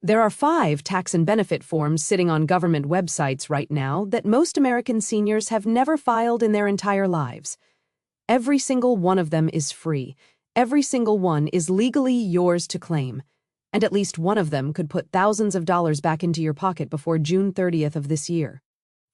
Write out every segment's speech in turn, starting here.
There are 5 tax and benefit forms sitting on government websites right now that most American seniors have never filed in their entire lives. Every single one of them is free. Every single one is legally yours to claim. And at least one of them could put thousands of dollars back into your pocket before June 30th of this year.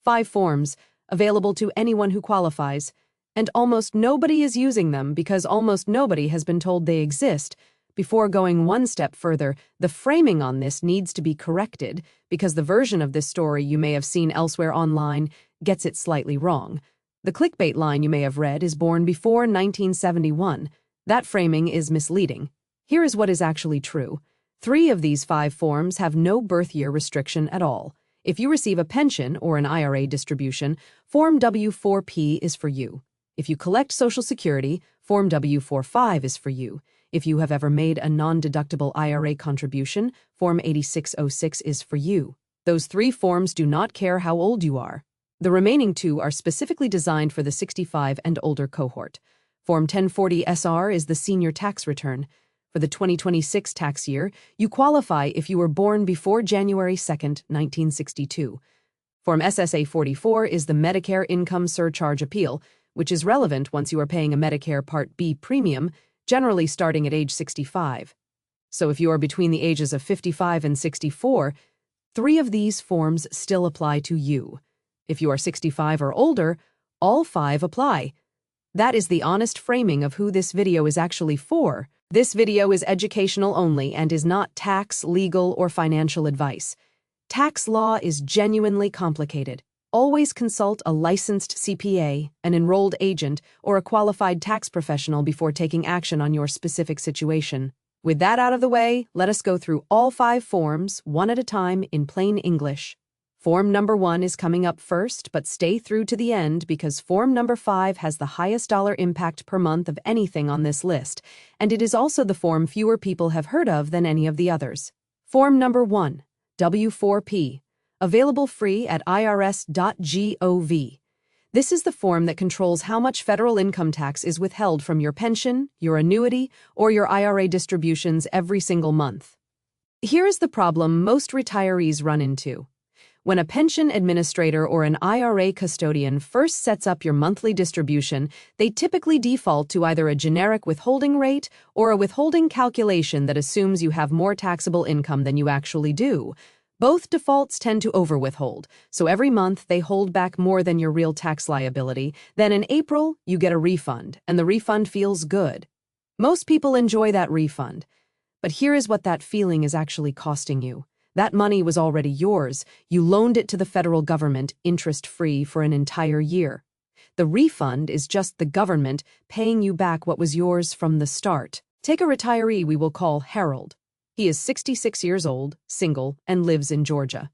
5 forms, available to anyone who qualifies, and almost nobody is using them because almost nobody has been told they exist. Before going one step further, the framing on this needs to be corrected because the version of this story you may have seen elsewhere online gets it slightly wrong. The clickbait line you may have read is born before 1971. That framing is misleading. Here is what is actually true. 3 of these 5 forms have no birth year restriction at all. If you receive a pension or an IRA distribution, Form W-4P is for you. If you collect Social Security, Form W-45 is for you. If you have ever made a non-deductible IRA contribution, Form 8606 is for you. Those 3 forms do not care how old you are. The remaining 2 are specifically designed for the 65 and older cohort. Form 1040-SR is the senior tax return. For the 2026 tax year, you qualify if you were born before January 2, 1962. Form SSA-44 is the Medicare Income Surcharge Appeal, which is relevant once you are paying a Medicare Part B premium, generally starting at age 65. So if you are between the ages of 55 and 64, 3 of these forms still apply to you. If you are 65 or older, all 5 apply. That is the honest framing of who this video is actually for. This video is educational only and is not tax, legal, or financial advice. Tax law is genuinely complicated. Always consult a licensed CPA, an enrolled agent, or a qualified tax professional before taking action on your specific situation. With that out of the way, let us go through all 5 forms, one at a time, in plain English. Form number 1 is coming up first, but stay through to the end because form number 5 has the highest dollar impact per month of anything on this list, and it is also the form fewer people have heard of than any of the others. Form number 1, W-4P. Available free at irs.gov. This is the form that controls how much federal income tax is withheld from your pension, your annuity, or your IRA distributions every single month. Here is the problem most retirees run into. When a pension administrator or an IRA custodian first sets up your monthly distribution, they typically default to either a generic withholding rate or a withholding calculation that assumes you have more taxable income than you actually do. Both defaults tend to overwithhold, so every month they hold back more than your real tax liability. Then in April, you get a refund, and the refund feels good. Most people enjoy that refund. But here is what that feeling is actually costing you. That money was already yours. You loaned it to the federal government, interest-free, for an entire year. The refund is just the government paying you back what was yours from the start. Take a retiree we will call Harold. He is 66 years old, single, and lives in Georgia.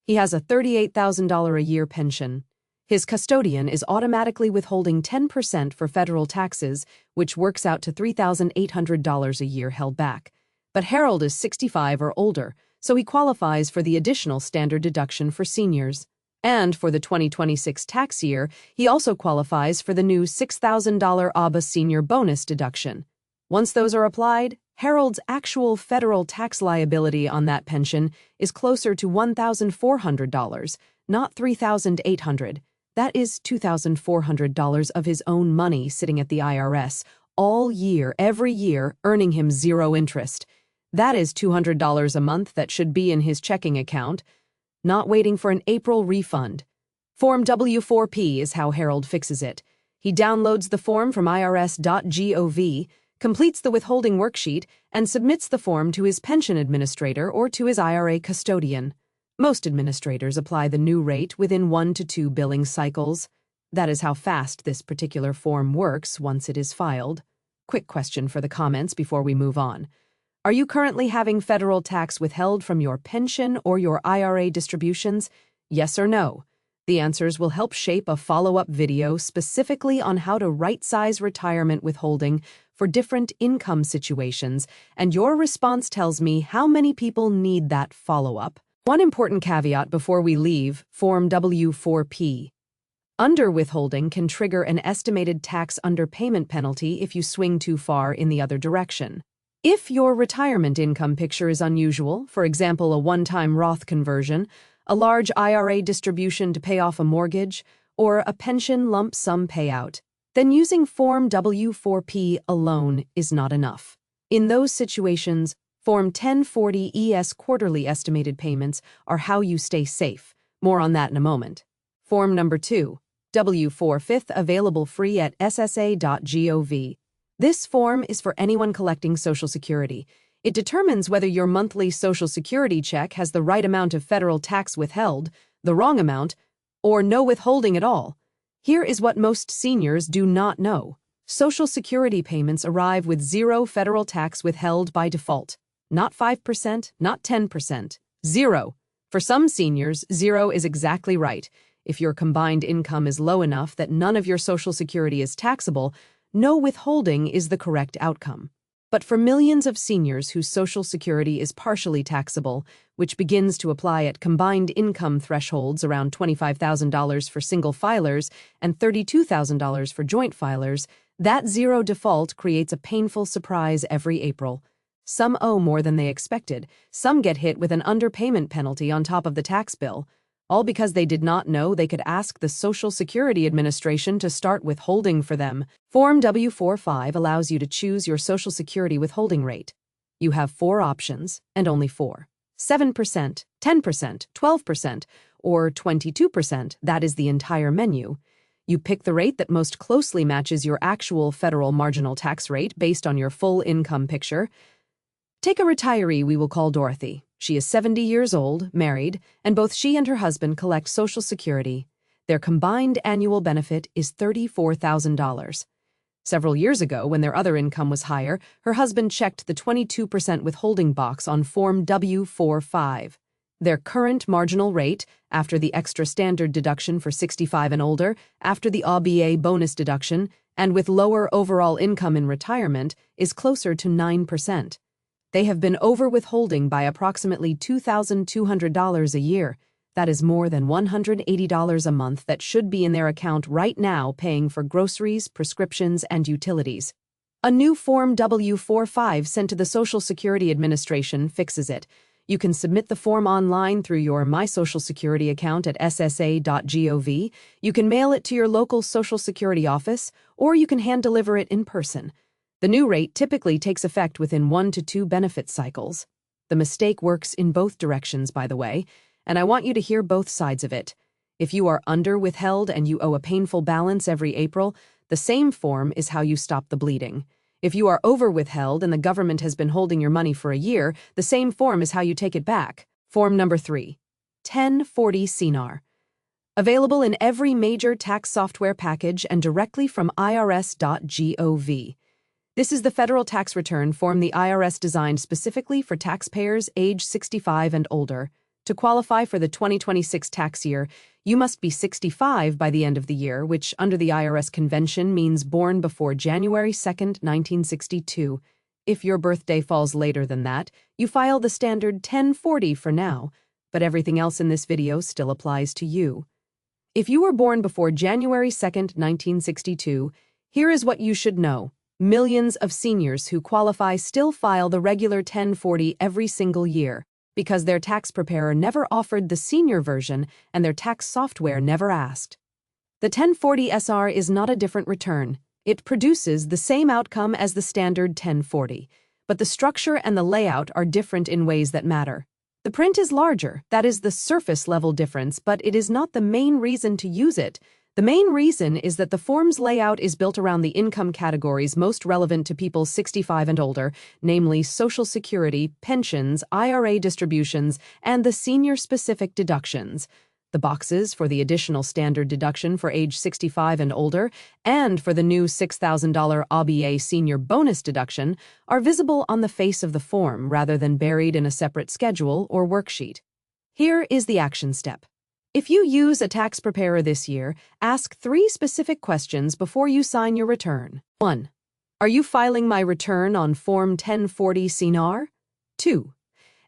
He has a $38,000 a year pension. His custodian is automatically withholding 10% for federal taxes, which works out to $3,800 a year held back. But Harold is 65 or older, so he qualifies for the additional standard deduction for seniors. And for the 2026 tax year, he also qualifies for the new $6,000 OBBBA senior bonus deduction. Once those are applied, Harold's actual federal tax liability on that pension is closer to $1,400, not $3,800. That is $2,400 of his own money sitting at the IRS all year, every year, earning him 0 interest. That is $200 a month that should be in his checking account, not waiting for an April refund. Form W-4P is how Harold fixes it. He downloads the form from irs.gov, completes the withholding worksheet, and submits the form to his pension administrator or to his IRA custodian. Most administrators apply the new rate within 1 to 2 billing cycles. That is how fast this particular form works once it is filed. Quick question for the comments before we move on. Are you currently having federal tax withheld from your pension or your IRA distributions? Yes or no? The answers will help shape a follow-up video specifically on how to right-size retirement withholding for different income situations, and your response tells me how many people need that follow-up. One important caveat before we leave, Form W-4P. Underwithholding can trigger an estimated tax underpayment penalty if you swing too far in the other direction. If your retirement income picture is unusual, for example, a one-time Roth conversion, a large IRA distribution to pay off a mortgage, or a pension lump sum payout, then using Form W-4P alone is not enough. In those situations, Form 1040 ES quarterly estimated payments are how you stay safe. More on that in a moment. Form number 2, W-4 available free at ssa.gov. This form is for anyone collecting Social Security. It determines whether your monthly Social Security check has the right amount of federal tax withheld, the wrong amount, or no withholding at all. Here is what most seniors do not know. Social Security payments arrive with zero federal tax withheld by default. Not 5%, not 10%. Zero. For some seniors, zero is exactly right. If your combined income is low enough that none of your Social Security is taxable, no withholding is the correct outcome. But for millions of seniors whose Social Security is partially taxable, which begins to apply at combined income thresholds around $25,000 for single filers and $32,000 for joint filers, that zero default creates a painful surprise every April. Some owe more than they expected. Some get hit with an underpayment penalty on top of the tax bill, all because they did not know they could ask the Social Security Administration to start withholding for them. Form W-45 allows you to choose your Social Security withholding rate. You have 4 options, and only 4. 7%, 10%, 12%, or 22%, that is the entire menu. You pick the rate that most closely matches your actual federal marginal tax rate based on your full income picture. Take a retiree we will call Dorothy. She is 70 years old, married, and both she and her husband collect Social Security. Their combined annual benefit is $34,000. Several years ago, when their other income was higher, her husband checked the 22% withholding box on Form W-45. Their current marginal rate, after the extra standard deduction for 65 and older, after the OBBBA bonus deduction, and with lower overall income in retirement, is closer to 9%. They have been over-withholding by approximately $2,200 a year. That is more than $180 a month that should be in their account right now paying for groceries, prescriptions, and utilities. A new Form W-45 sent to the Social Security Administration fixes it. You can submit the form online through your My Social Security account at ssa.gov. You can mail it to your local Social Security office, or you can hand-deliver it in person. The new rate typically takes effect within 1 to 2 benefit cycles. The mistake works in both directions, by the way, and I want you to hear both sides of it. If you are under-withheld and you owe a painful balance every April, the same form is how you stop the bleeding. If you are over-withheld and the government has been holding your money for a year, the same form is how you take it back. Form number 3, 1040 CNAR. Available in every major tax software package and directly from irs.gov. This is the federal tax return form the IRS designed specifically for taxpayers age 65 and older. To qualify for the 2026 tax year, you must be 65 by the end of the year, which under the IRS convention means born before January 2, 1962. If your birthday falls later than that, you file the standard 1040 for now, but everything else in this video still applies to you. If you were born before January 2, 1962, here is what you should know. Millions of seniors who qualify still file the regular 1040 every single year because their tax preparer never offered the senior version and their tax software never asked. The 1040 SR is not a different return. It produces the same outcome as the standard 1040, but the structure and the layout are different in ways that matter. The print is larger, that is the surface level difference, but it is not the main reason to use it. The main reason is that the form's layout is built around the income categories most relevant to people 65 and older, namely Social Security, pensions, IRA distributions, and the senior-specific deductions. The boxes for the additional standard deduction for age 65 and older and for the new $6,000 OBBBA senior bonus deduction are visible on the face of the form rather than buried in a separate schedule or worksheet. Here is the action step. If you use a tax preparer this year, ask 3 specific questions before you sign your return. 1. Are you filing my return on Form 1040 CNAR? 2.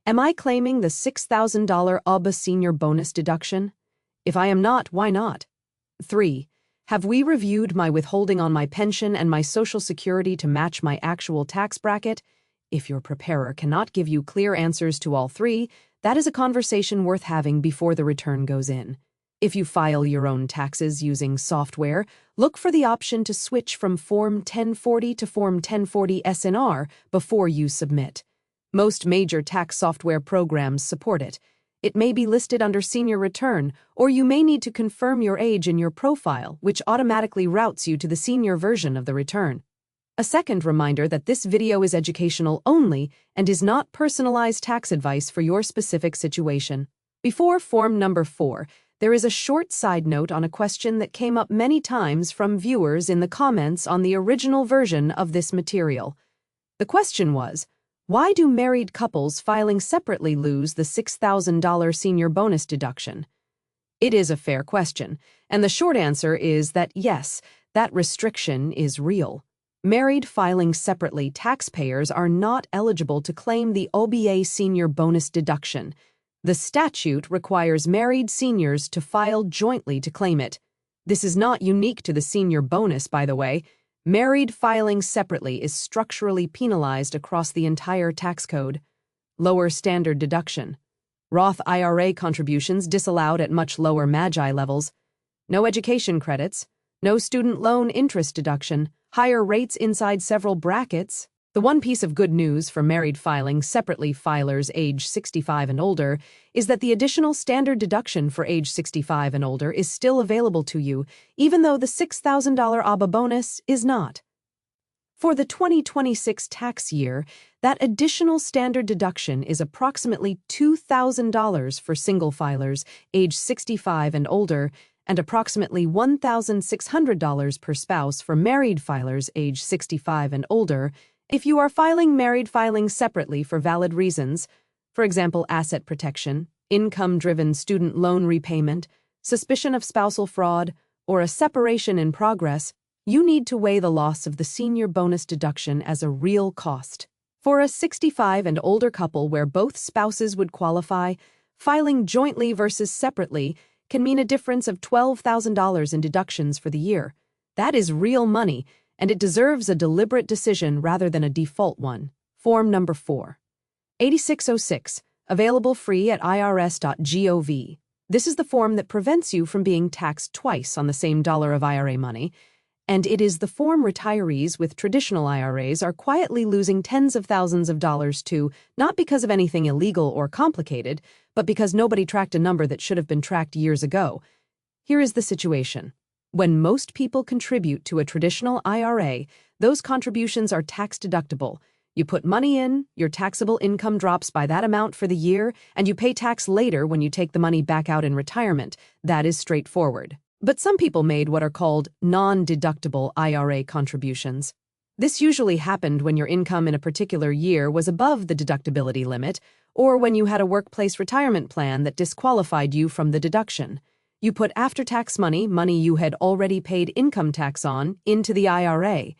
Am I claiming the $6,000 OBBBA senior bonus deduction? If I am not, why not? 3. Have we reviewed my withholding on my pension and my Social Security to match my actual tax bracket? If your preparer cannot give you clear answers to all three, that is a conversation worth having before the return goes in. If you file your own taxes using software, look for the option to switch from Form 1040 to Form 1040 SNR before you submit. Most major tax software programs support it. It may be listed under Senior Return, or you may need to confirm your age in your profile, which automatically routes you to the senior version of the return. A second reminder that this video is educational only and is not personalized tax advice for your specific situation. Before Form number 4, there is a short side note on a question that came up many times from viewers in the comments on the original version of this material. The question was, why do married couples filing separately lose the $6,000 senior bonus deduction? It is a fair question, and the short answer is that yes, that restriction is real. Married filing separately, taxpayers are not eligible to claim the OBBBA senior bonus deduction. The statute requires married seniors to file jointly to claim it. This is not unique to the senior bonus, by the way. Married filing separately is structurally penalized across the entire tax code. Lower standard deduction. Roth IRA contributions disallowed at much lower MAGI levels. No education credits. No student loan interest deduction. Higher rates inside several brackets. The one piece of good news for married filing separately filers age 65 and older is that the additional standard deduction for age 65 and older is still available to you, even though the $6,000 OBBBA bonus is not. For the 2026 tax year, that additional standard deduction is approximately $2,000 for single filers age 65 and older, and approximately $1,600 per spouse for married filers age 65 and older, if you are filing married filing separately for valid reasons, for example asset protection, income-driven student loan repayment, suspicion of spousal fraud, or a separation in progress, you need to weigh the loss of the senior bonus deduction as a real cost. For a 65 and older couple where both spouses would qualify, filing jointly versus separately can mean a difference of $12,000 in deductions for the year. That is real money, and it deserves a deliberate decision rather than a default one. Form number 4. 8606, available free at irs.gov. This is the form that prevents you from being taxed twice on the same dollar of IRA money, and it is the form retirees with traditional IRAs are quietly losing tens of thousands of dollars to, not because of anything illegal or complicated, but because nobody tracked a number that should have been tracked years ago. Here is the situation. When most people contribute to a traditional IRA, those contributions are tax-deductible. You put money in, your taxable income drops by that amount for the year, and you pay tax later when you take the money back out in retirement. That is straightforward. But some people made what are called non-deductible IRA contributions. This usually happened when your income in a particular year was above the deductibility limit, or when you had a workplace retirement plan that disqualified you from the deduction. You put after-tax money you had already paid income tax on, into the IRA,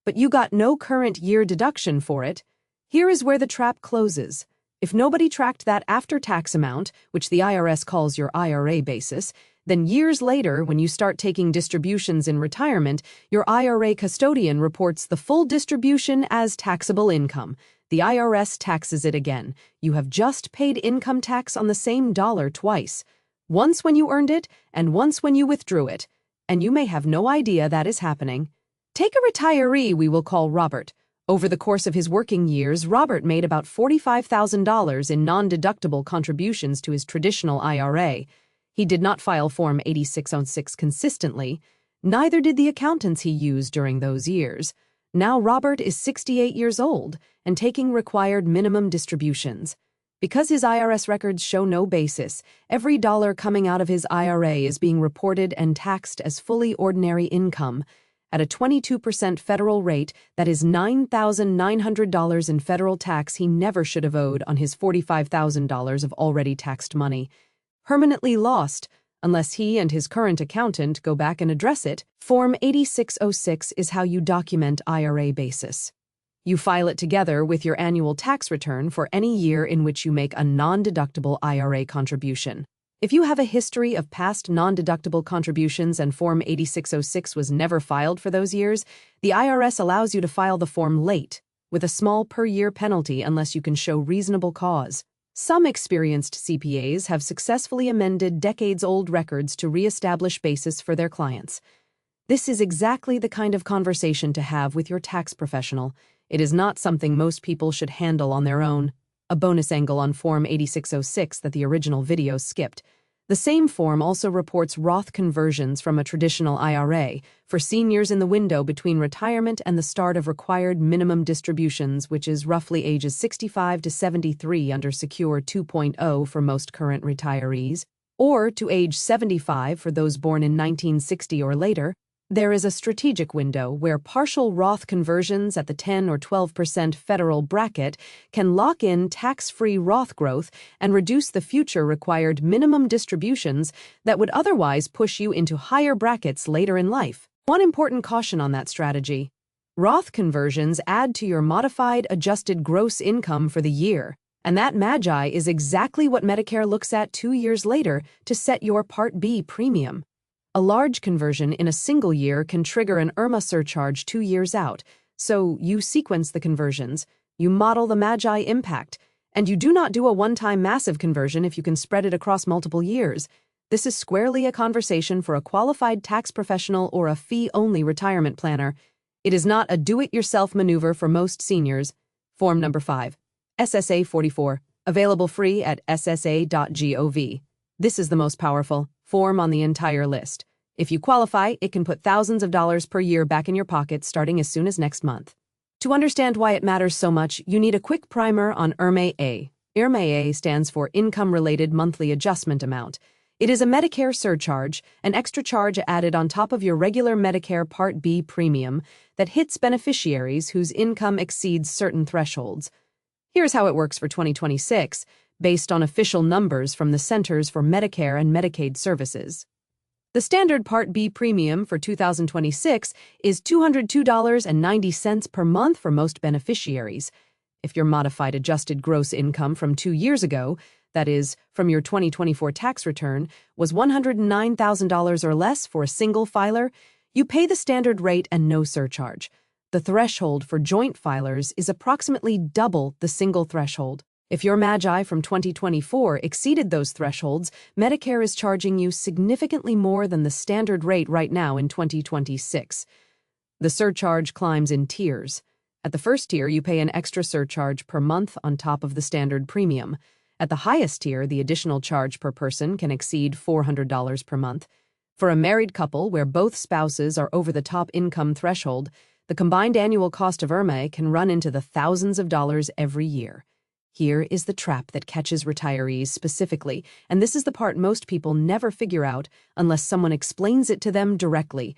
but you got no current year deduction for it. Here is where the trap closes. If nobody tracked that after-tax amount, which the IRS calls your IRA basis, then years later, when you start taking distributions in retirement, your IRA custodian reports the full distribution as taxable income. The IRS taxes it again. You have just paid income tax on the same dollar twice. Once when you earned it, and once when you withdrew it. And you may have no idea that is happening. Take a retiree we will call Robert. Over the course of his working years, Robert made about $45,000 in non-deductible contributions to his traditional IRA. He did not file Form 8606 consistently. Neither did the accountants he used during those years. Now Robert is 68 years old and taking required minimum distributions. Because his IRS records show no basis, every dollar coming out of his IRA is being reported and taxed as fully ordinary income. At a 22% federal rate, that is $9,900 in federal tax he never should have owed on his $45,000 of already taxed money. Permanently lost, unless he and his current accountant go back and address it. Form 8606 is how you document IRA basis. You file it together with your annual tax return for any year in which you make a non-deductible IRA contribution. If you have a history of past non-deductible contributions and Form 8606 was never filed for those years, the IRS allows you to file the form late, with a small per-year penalty unless you can show reasonable cause. Some experienced CPAs have successfully amended decades-old records to re-establish basis for their clients. This is exactly the kind of conversation to have with your tax professional. It is not something most people should handle on their own. A bonus angle on Form 8606 that the original video skipped. The same form also reports Roth conversions from a traditional IRA for seniors in the window between retirement and the start of required minimum distributions, which is roughly ages 65 to 73 under Secure 2.0 for most current retirees, or to age 75 for those born in 1960 or later. There is a strategic window where partial Roth conversions at the 10 or 12% federal bracket can lock in tax-free Roth growth and reduce the future required minimum distributions that would otherwise push you into higher brackets later in life. One important caution on that strategy: Roth conversions add to your modified adjusted gross income for the year, and that magi is exactly what Medicare looks at 2 years later to set your Part B premium. A large conversion in a single year can trigger an IRMAA surcharge 2 years out, so you sequence the conversions, you model the magi impact, and you do not do a one-time massive conversion if you can spread it across multiple years. This is squarely a conversation for a qualified tax professional or a fee-only retirement planner. It is not a do-it-yourself maneuver for most seniors. Form number 5. SSA 44, available free at ssa.gov. This is the most powerful form on the entire list. If you qualify, it can put thousands of dollars per year back in your pocket starting as soon as next month. To understand why it matters so much, you need a quick primer on IRMAA. IRMAA stands for Income-Related Monthly Adjustment Amount. It is a Medicare surcharge, an extra charge added on top of your regular Medicare Part B premium that hits beneficiaries whose income exceeds certain thresholds. Here's how it works for 2026, based on official numbers from the Centers for Medicare and Medicaid Services. The standard Part B premium for 2026 is $202.90 per month for most beneficiaries. If your modified adjusted gross income from 2 years ago, that is, from your 2024 tax return, was $109,000 or less for a single filer, you pay the standard rate and no surcharge. The threshold for joint filers is approximately double the single threshold. If your magi from 2024 exceeded those thresholds, Medicare is charging you significantly more than the standard rate right now in 2026. The surcharge climbs in tiers. At the first tier, you pay an extra surcharge per month on top of the standard premium. At the highest tier, the additional charge per person can exceed $400 per month. For a married couple where both spouses are over the top income threshold, the combined annual cost of IRMAA can run into the thousands of dollars every year. Here is the trap that catches retirees specifically, and this is the part most people never figure out unless someone explains it to them directly.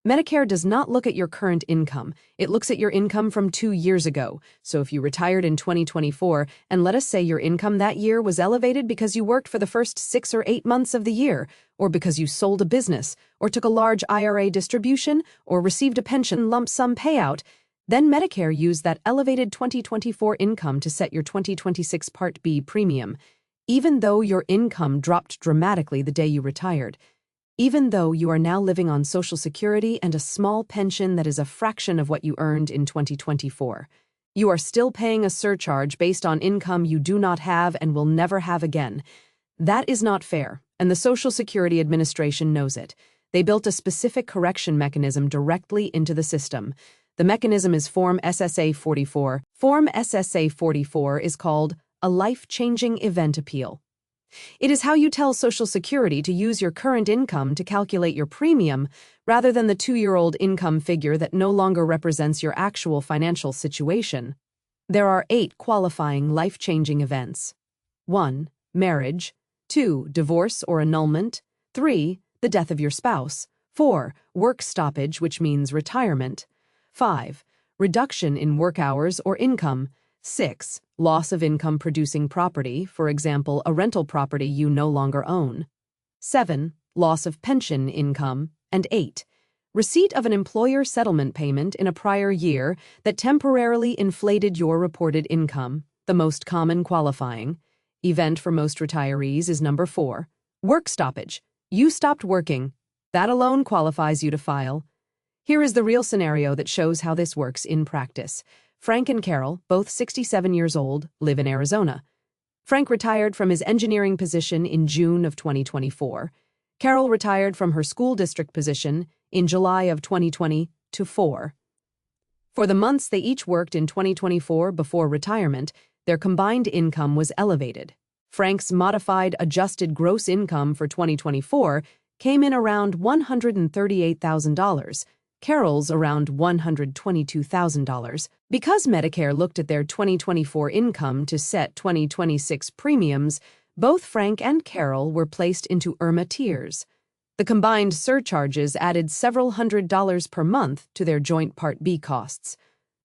Medicare does not look at your current income. It looks at your income from 2 years ago. So if you retired in 2024, and let us say your income that year was elevated because you worked for the first 6 or 8 months of the year, or because you sold a business, or took a large IRA distribution, or received a pension lump sum payout, then Medicare used that elevated 2024 income to set your 2026 Part B premium, even though your income dropped dramatically the day you retired. Even though you are now living on Social Security and a small pension that is a fraction of what you earned in 2024, you are still paying a surcharge based on income you do not have and will never have again. That is not fair, and the Social Security Administration knows it. They built a specific correction mechanism directly into the system. The mechanism is Form SSA 44. Form SSA 44 is called a life-changing event appeal. It is how you tell Social Security to use your current income to calculate your premium rather than the 2-year-old income figure that no longer represents your actual financial situation. There are 8 qualifying life-changing events. 1. Marriage. 2. Divorce or annulment. 3. The death of your spouse. 4. Work stoppage, which means retirement. 5. Reduction in work hours or income. 6. Loss of income-producing property, for example, a rental property you no longer own. 7. Loss of pension income. And 8. Receipt of an employer settlement payment in a prior year that temporarily inflated your reported income. The most common qualifying event for most retirees is number 4. Work stoppage. You stopped working. That alone qualifies you to file. Here is the real scenario that shows how this works in practice. Frank and Carol, both 67 years old, live in Arizona. Frank retired from his engineering position in June of 2024. Carol retired from her school district position in July of 2024. For the months they each worked in 2024 before retirement, their combined income was elevated. Frank's modified adjusted gross income for 2024 came in around $138,000, Carol's around $122,000. Because Medicare looked at their 2024 income to set 2026 premiums, both Frank and Carol were placed into IRMAA tiers. The combined surcharges added several $100s per month to their joint Part B costs.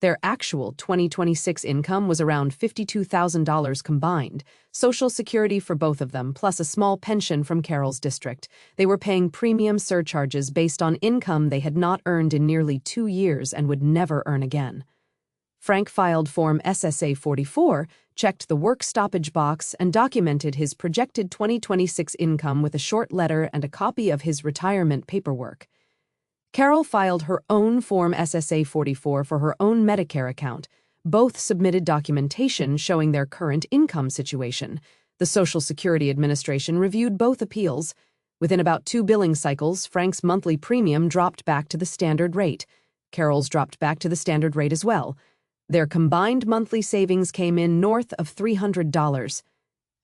Their actual 2026 income was around $52,000 combined, Social Security for both of them, plus a small pension from Carol's district. They were paying premium surcharges based on income they had not earned in nearly 2 years and would never earn again. Frank filed Form SSA-44, checked the work stoppage box, and documented his projected 2026 income with a short letter and a copy of his retirement paperwork. Carol filed her own Form SSA-44 for her own Medicare account. Both submitted documentation showing their current income situation. The Social Security Administration reviewed both appeals. Within about 2 billing cycles, Frank's monthly premium dropped back to the standard rate. Carol's dropped back to the standard rate as well. Their combined monthly savings came in north of $300.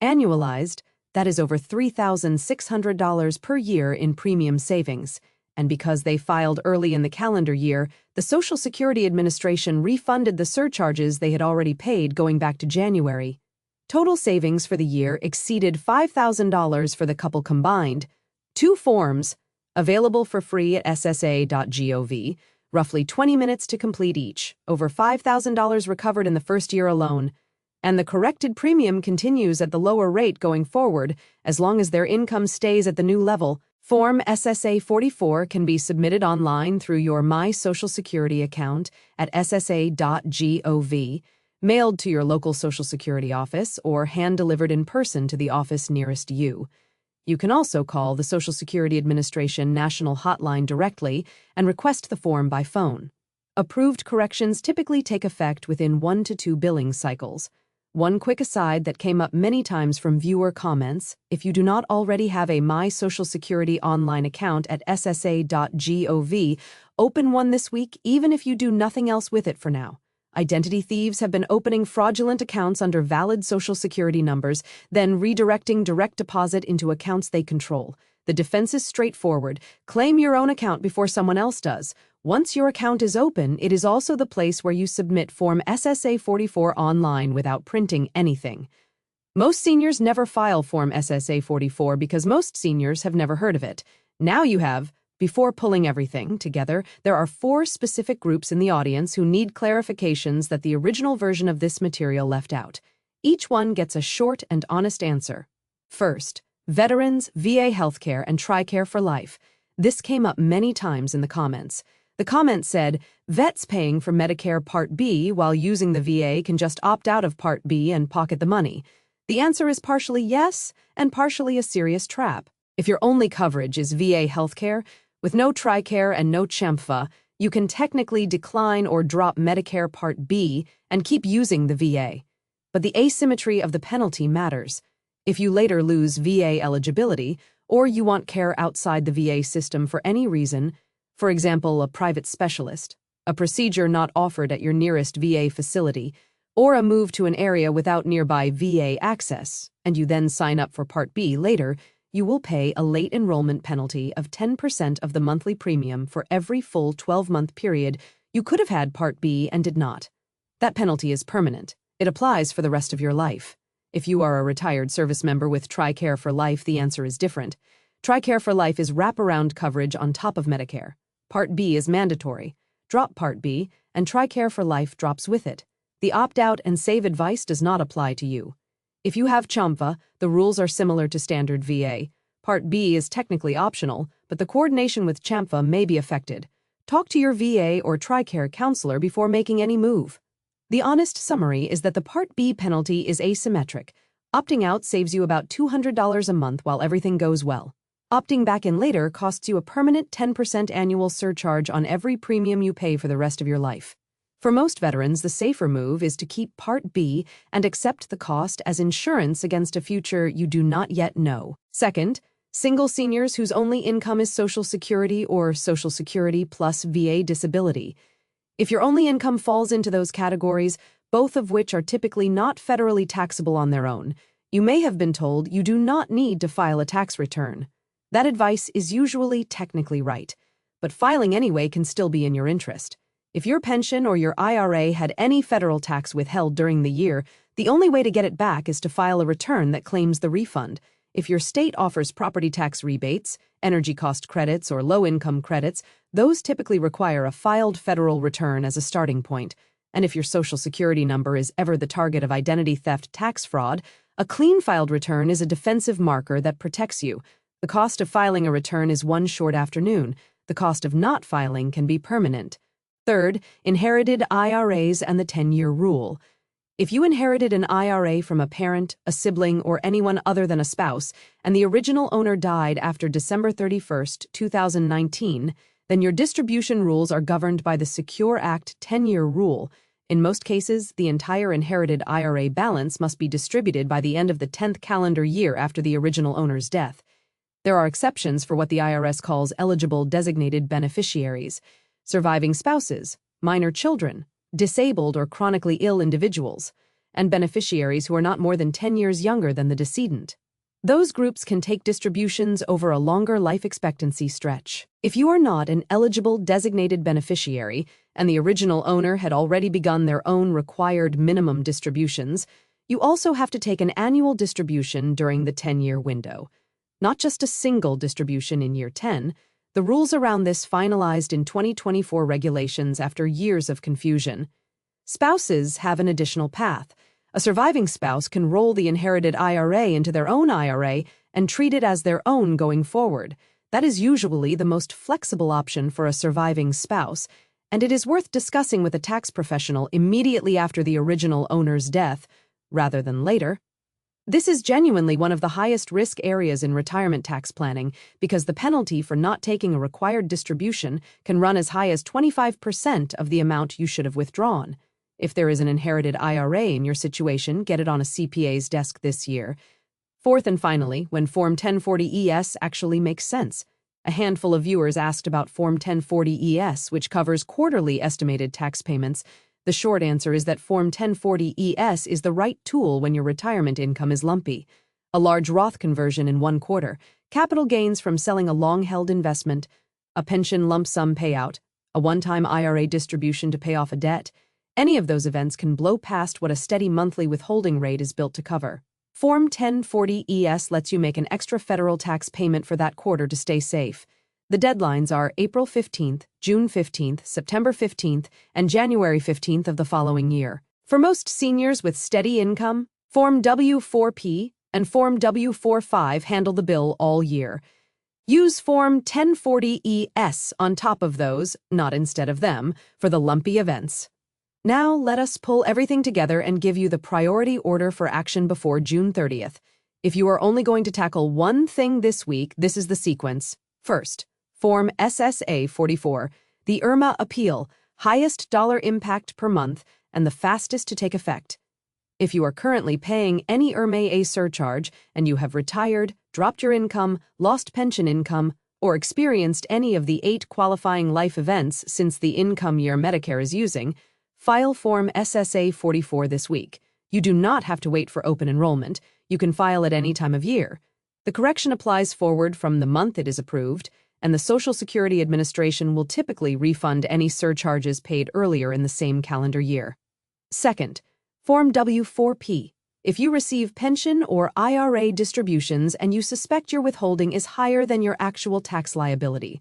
Annualized, that is over $3,600 per year in premium savings. And because they filed early in the calendar year, the Social Security Administration refunded the surcharges they had already paid going back to January. Total savings for the year exceeded $5,000 for the couple combined. 2 forms, available for free at ssa.gov, roughly 20 minutes to complete each, over $5,000 recovered in the first year alone. And the corrected premium continues at the lower rate going forward as long as their income stays at the new level. Form SSA-44 can be submitted online through your My Social Security account at ssa.gov, mailed to your local Social Security office, or hand-delivered in person to the office nearest you. You can also call the Social Security Administration National Hotline directly and request the form by phone. Approved corrections typically take effect within 1 to 2 billing cycles. One quick aside that came up many times from viewer comments: if you do not already have a My Social Security online account at ssa.gov, open one this week even if you do nothing else with it for now. Identity thieves have been opening fraudulent accounts under valid Social Security numbers, then redirecting direct deposit into accounts they control. The defense is straightforward. Claim your own account before someone else does. Once your account is open, it is also the place where you submit Form SSA-44 online without printing anything. Most seniors never file Form SSA-44 because most seniors have never heard of it. Now you have. Before pulling everything together, there are 4 specific groups in the audience who need clarifications that the original version of this material left out. Each one gets a short and honest answer. First, veterans, VA healthcare, and TRICARE for life. This came up many times in the comments. The comment said, vets paying for Medicare Part B while using the VA can just opt out of Part B and pocket the money. The answer is partially yes and partially a serious trap. If your only coverage is VA healthcare, with no TRICARE and no CHMFA, you can technically decline or drop Medicare Part B and keep using the VA. But the asymmetry of the penalty matters. If you later lose VA eligibility, or you want care outside the VA system for any reason, for example, a private specialist, a procedure not offered at your nearest VA facility, or a move to an area without nearby VA access, and you then sign up for Part B later, you will pay a late enrollment penalty of 10% of the monthly premium for every full 12-month period you could have had Part B and did not. That penalty is permanent. It applies for the rest of your life. If you are a retired service member with TRICARE for life, the answer is different. TRICARE for life is wraparound coverage on top of Medicare. Part B is mandatory. Drop Part B, and TRICARE for life drops with it. The opt-out and save advice does not apply to you. If you have CHMFA, the rules are similar to standard VA. Part B is technically optional, but the coordination with CHMFA may be affected. Talk to your VA or TRICARE counselor before making any move. The honest summary is that the Part B penalty is asymmetric. Opting out saves you about $200 a month while everything goes well. Opting back in later costs you a permanent 10% annual surcharge on every premium you pay for the rest of your life. For most veterans, the safer move is to keep Part B and accept the cost as insurance against a future you do not yet know. Second, single seniors whose only income is Social Security or Social Security plus VA disability. If your only income falls into those categories, both of which are typically not federally taxable on their own, you may have been told you do not need to file a tax return. That advice is usually technically right, but filing anyway can still be in your interest. If your pension or your IRA had any federal tax withheld during the year, the only way to get it back is to file a return that claims the refund. If your state offers property tax rebates, energy cost credits, or low-income credits, those typically require a filed federal return as a starting point. And if your Social Security number is ever the target of identity theft tax fraud, a clean filed return is a defensive marker that protects you. The cost of filing a return is one short afternoon. The cost of not filing can be permanent. Third, inherited IRAs and the 10-year rule. If you inherited an IRA from a parent, a sibling, or anyone other than a spouse, and the original owner died after December 31, 2019, then your distribution rules are governed by the Secure Act 10-year rule. In most cases, the entire inherited IRA balance must be distributed by the end of the 10th calendar year after the original owner's death. There are exceptions for what the IRS calls eligible designated beneficiaries: surviving spouses, minor children, disabled or chronically ill individuals, and beneficiaries who are not more than 10 years younger than the decedent. Those groups can take distributions over a longer life expectancy stretch. If you are not an eligible designated beneficiary and the original owner had already begun their own required minimum distributions, you also have to take an annual distribution during the 10-year window. Not just a single distribution in year 10. The rules around this finalized in 2024 regulations after years of confusion. Spouses have an additional path. A surviving spouse can roll the inherited IRA into their own IRA and treat it as their own going forward. That is usually the most flexible option for a surviving spouse, and it is worth discussing with a tax professional immediately after the original owner's death, rather than later. This is genuinely one of the highest risk areas in retirement tax planning because the penalty for not taking a required distribution can run as high as 25% of the amount you should have withdrawn. If there is an inherited IRA in your situation, get it on a CPA's desk this year. Fourth and finally, when Form 1040-ES actually makes sense. A handful of viewers asked about Form 1040-ES, which covers quarterly estimated tax payments. The short answer is that Form 1040-ES is the right tool when your retirement income is lumpy. A large Roth conversion in 1 quarter, capital gains from selling a long-held investment, a pension lump sum payout, a one-time IRA distribution to pay off a debt. Any of those events can blow past what a steady monthly withholding rate is built to cover. Form 1040-ES lets you make an extra federal tax payment for that quarter to stay safe. The deadlines are April 15th, June 15th, September 15th, and January 15th of the following year. For most seniors with steady income, Form W-4P and Form W-45 handle the bill all year. Use Form 1040-ES on top of those, not instead of them, for the lumpy events. Now let us pull everything together and give you the priority order for action before June 30th. If you are only going to tackle one thing this week, this is the sequence. First, Form SSA-44, the IRMAA appeal, highest dollar impact per month and the fastest to take effect. If you are currently paying any IRMAA surcharge and you have retired, dropped your income, lost pension income, or experienced any of the 8 qualifying life events since the income year Medicare is using, file Form SSA-44 this week. You do not have to wait for open enrollment. You can file at any time of year. The correction applies forward from the month it is approved, and the Social Security Administration will typically refund any surcharges paid earlier in the same calendar year. Second, Form W-4P. If you receive pension or IRA distributions and you suspect your withholding is higher than your actual tax liability,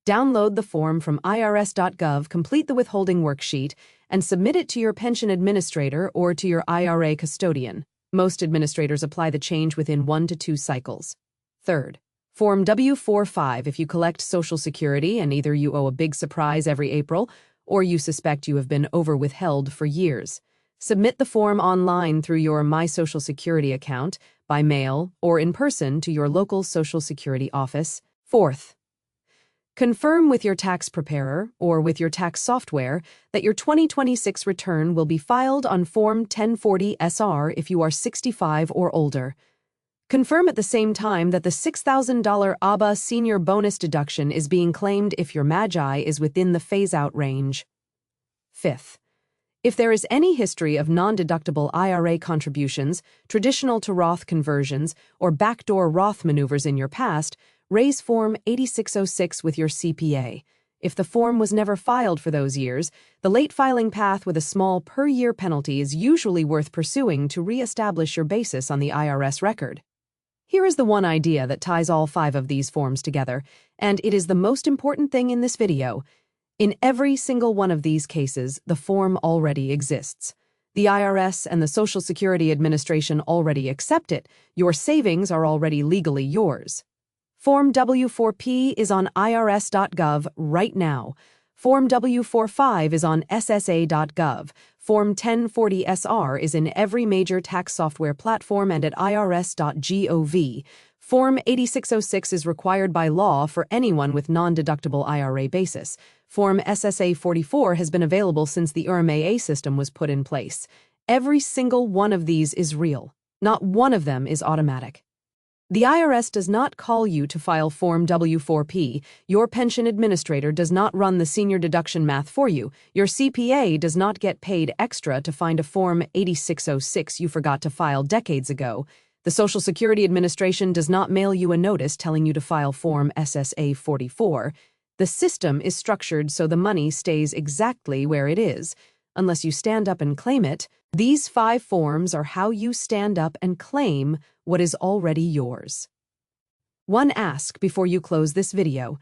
download the form from irs.gov, complete the withholding worksheet, and submit it to your pension administrator or to your IRA custodian. Most administrators apply the change within 1 to 2 cycles. Third, Form W-45 if you collect Social Security and either you owe a big surprise every April or you suspect you have been over-withheld for years. Submit the form online through your My Social Security account, by mail, or in person to your local Social Security office. Fourth, Confirm with your tax preparer or with your tax software that your 2026 return will be filed on Form 1040 SR if you are 65 or older. Confirm at the same time that the $6,000 OBBBA senior bonus deduction is being claimed if your MAGI is within the phase-out range. Fifth, if there is any history of non-deductible IRA contributions, traditional to Roth conversions, or backdoor Roth maneuvers in your past, raise Form 8606 with your CPA. If the form was never filed for those years, the late filing path with a small per-year penalty is usually worth pursuing to re-establish your basis on the IRS record. Here is the one idea that ties all 5 of these forms together, and it is the most important thing in this video. In every single one of these cases, the form already exists. The IRS and the Social Security Administration already accept it. Your savings are already legally yours. Form W-4P is on irs.gov right now. Form W-45 is on ssa.gov. Form 1040-SR is in every major tax software platform and at irs.gov. Form 8606 is required by law for anyone with non-deductible IRA basis. Form SSA-44 has been available since the IRMAA system was put in place. Every single one of these is real. Not one of them is automatic. The IRS does not call you to file Form W-4P. Your pension administrator does not run the senior deduction math for you. Your CPA does not get paid extra to find a Form 8606 you forgot to file decades ago. The Social Security Administration does not mail you a notice telling you to file Form SSA-44. The system is structured so the money stays exactly where it is. Unless you stand up and claim it, these 5 forms are how you stand up and claim what is already yours. One ask before you close this video.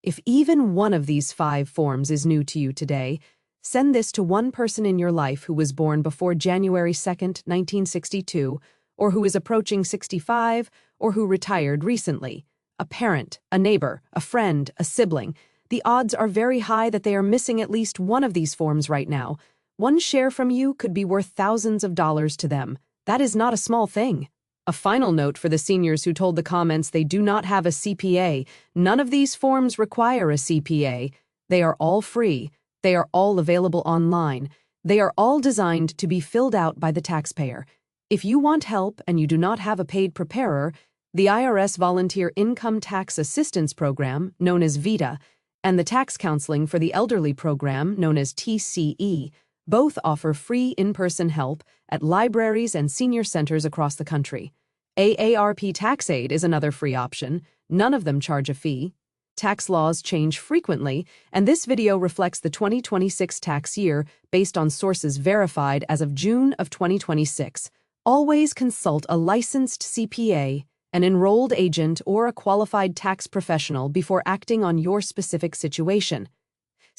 If even one of these 5 forms is new to you today, send this to one person in your life who was born before January 2nd, 1962, or who is approaching 65, or who retired recently. A parent, a neighbor, a friend, a sibling. The odds are very high that they are missing at least one of these forms right now. One share from you could be worth thousands of dollars to them. That is not a small thing. A final note for the seniors who told the comments they do not have a CPA. None of these forms require a CPA. They are all free. They are all available online. They are all designed to be filled out by the taxpayer. If you want help and you do not have a paid preparer, the IRS Volunteer Income Tax Assistance Program, known as VITA, and the Tax Counseling for the Elderly Program, known as TCE, both offer free in-person help at libraries and senior centers across the country. AARP Tax Aid is another free option. None of them charge a fee. Tax laws change frequently, and this video reflects the 2026 tax year based on sources verified as of June of 2026. Always consult a licensed CPA, an enrolled agent, or a qualified tax professional before acting on your specific situation.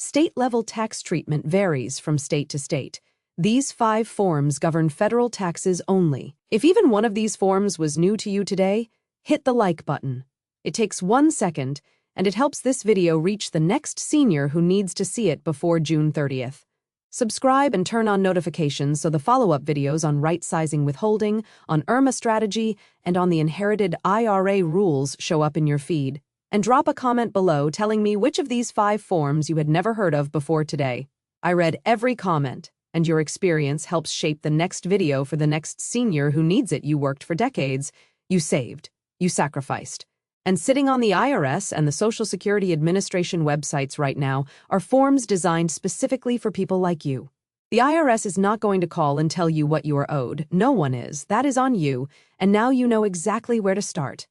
State-level tax treatment varies from state to state. These 5 forms govern federal taxes only. If even one of these forms was new to you today, hit the like button. It takes 1 second, and it helps this video reach the next senior who needs to see it before June 30th. Subscribe and turn on notifications so the follow-up videos on right-sizing withholding, on IRMAA strategy, and on the inherited IRA rules show up in your feed. And drop a comment below telling me which of these 5 forms you had never heard of before today. I read every comment, and your experience helps shape the next video for the next senior who needs it. You worked for decades, you saved, you sacrificed. And sitting on the IRS and the Social Security Administration websites right now are forms designed specifically for people like you. The IRS is not going to call and tell you what you are owed. No one is. That is on you, and now you know exactly where to start.